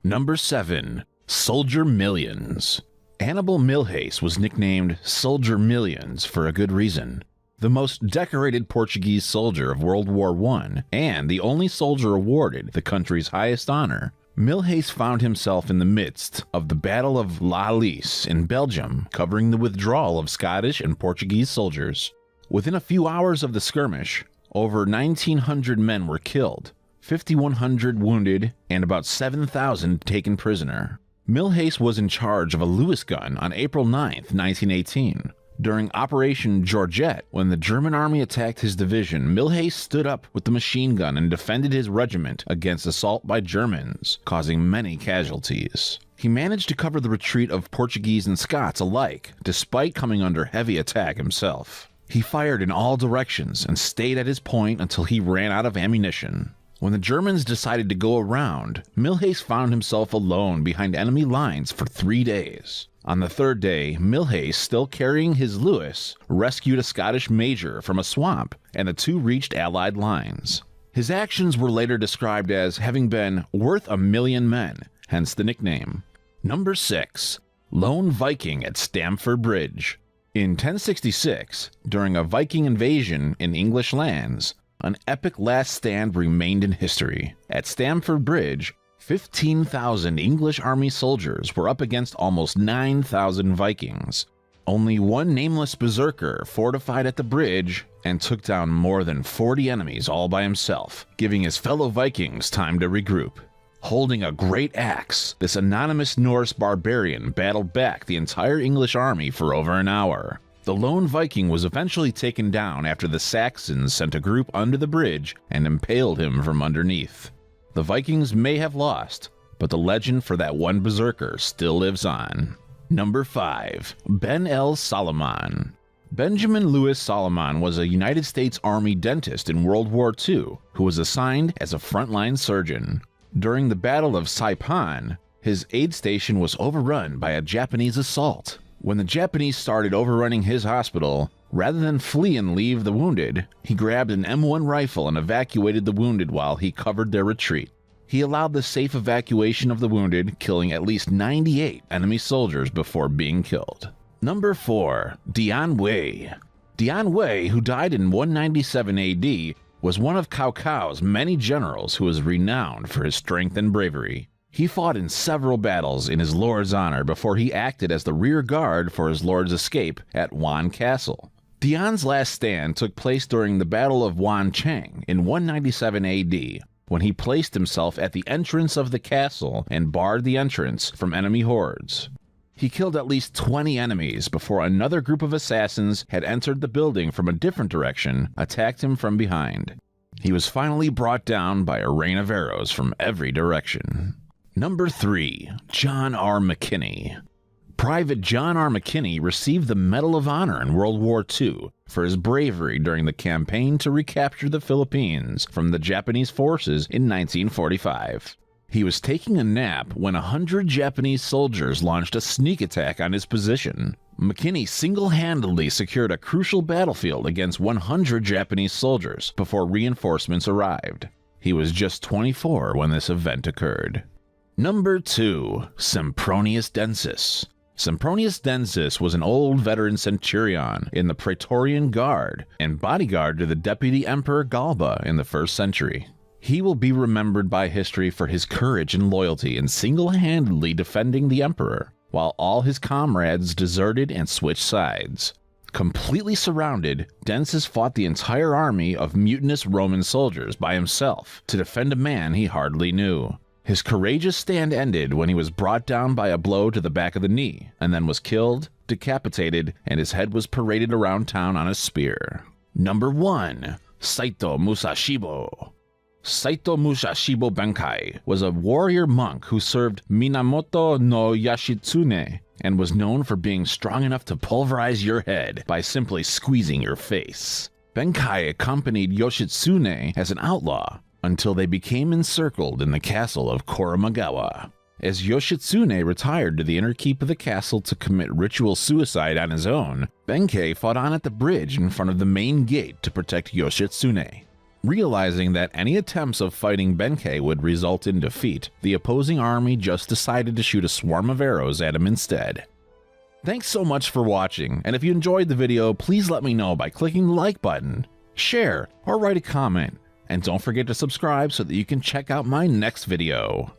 Number 7. Soldier Millions. Hannibal Milhais was nicknamed Soldier Millions for a good reason. The most decorated Portuguese soldier of World War I, and the only soldier awarded the country's highest honor, Milhais found himself in the midst of the Battle of La Alice in Belgium, covering the withdrawal of Scottish and Portuguese soldiers. Within a few hours of the skirmish, over 1,900 men were killed, 5,100 wounded, and about 7,000 taken prisoner. Milhais was in charge of a Lewis gun on April 9, 1918. During Operation Georgette, when the German army attacked his division, Milhais stood up with the machine gun and defended his regiment against assault by Germans, causing many casualties. He managed to cover the retreat of Portuguese and Scots alike, despite coming under heavy attack himself. He fired in all directions and stayed at his point until he ran out of ammunition. When the Germans decided to go around, Milhais found himself alone behind enemy lines for 3 days. On the third day, Milhais, still carrying his Lewis, rescued a Scottish major from a swamp, and the two reached Allied lines. His actions were later described as having been worth 1,000,000 men, hence the nickname. Number 6. Lone Viking at Stamford Bridge. In 1066, during a Viking invasion in English lands, an epic last stand remained in history. At Stamford Bridge, 15,000 English army soldiers were up against almost 9,000 Vikings. Only one nameless berserker fortified at the bridge and took down more than 40 enemies all by himself, giving his fellow Vikings time to regroup. Holding a great axe, this anonymous Norse barbarian battled back the entire English army for over an hour. The lone Viking was eventually taken down after the Saxons sent a group under the bridge and impaled him from underneath. The Vikings may have lost, but the legend for that one berserker still lives on. Number 5. Ben L. Solomon. Benjamin Lewis Solomon was a United States Army dentist in World War II who was assigned as a frontline surgeon. During the Battle of Saipan, his aid station was overrun by a Japanese assault. When the Japanese started overrunning his hospital, rather than flee and leave the wounded, he grabbed an M1 rifle and evacuated the wounded while he covered their retreat. He allowed the safe evacuation of the wounded, killing at least 98 enemy soldiers before being killed. Number 4. Dian Wei. Dian Wei, who died in 197 AD, was one of Cao Cao's many generals who was renowned for his strength and bravery. He fought in several battles in his lord's honor before he acted as the rear guard for his lord's escape at Wan Castle. Dian's last stand took place during the Battle of Wan Cheng in 197 AD, when he placed himself at the entrance of the castle and barred the entrance from enemy hordes. He killed at least 20 enemies before another group of assassins had entered the building from a different direction, attacked him from behind. He was finally brought down by a rain of arrows from every direction. Number 3. John R. McKinney. Private John R. McKinney received the Medal of Honor in World War II for his bravery during the campaign to recapture the Philippines from the Japanese forces in 1945. He was taking a nap when 100 Japanese soldiers launched a sneak attack on his position. McKinney single-handedly secured a crucial battlefield against 100 Japanese soldiers before reinforcements arrived. He was just 24 when this event occurred. Number 2. Sempronius Densus. Sempronius Densus was an old veteran centurion in the Praetorian Guard and bodyguard to the Deputy Emperor Galba in the 1st century. He will be remembered by history for his courage and loyalty in single-handedly defending the emperor, while all his comrades deserted and switched sides. Completely surrounded, Densus fought the entire army of mutinous Roman soldiers by himself to defend a man he hardly knew. His courageous stand ended when he was brought down by a blow to the back of the knee, and then was killed, decapitated, and his head was paraded around town on a spear. Number 1. Saito Musashibo. Saito Musashibo Benkai was a warrior monk who served Minamoto no Yoshitsune and was known for being strong enough to pulverize your head by simply squeezing your face. Benkai accompanied Yoshitsune as an outlaw until they became encircled in the castle of Koromagawa. As Yoshitsune retired to the inner keep of the castle to commit ritual suicide on his own, Benkei fought on at the bridge in front of the main gate to protect Yoshitsune. Realizing that any attempts of fighting Benkei would result in defeat, the opposing army just decided to shoot a swarm of arrows at him instead. Thanks so much for watching, and if you enjoyed the video, please let me know by clicking the like button, share, or write a comment. And don't forget to subscribe so that you can check out my next video.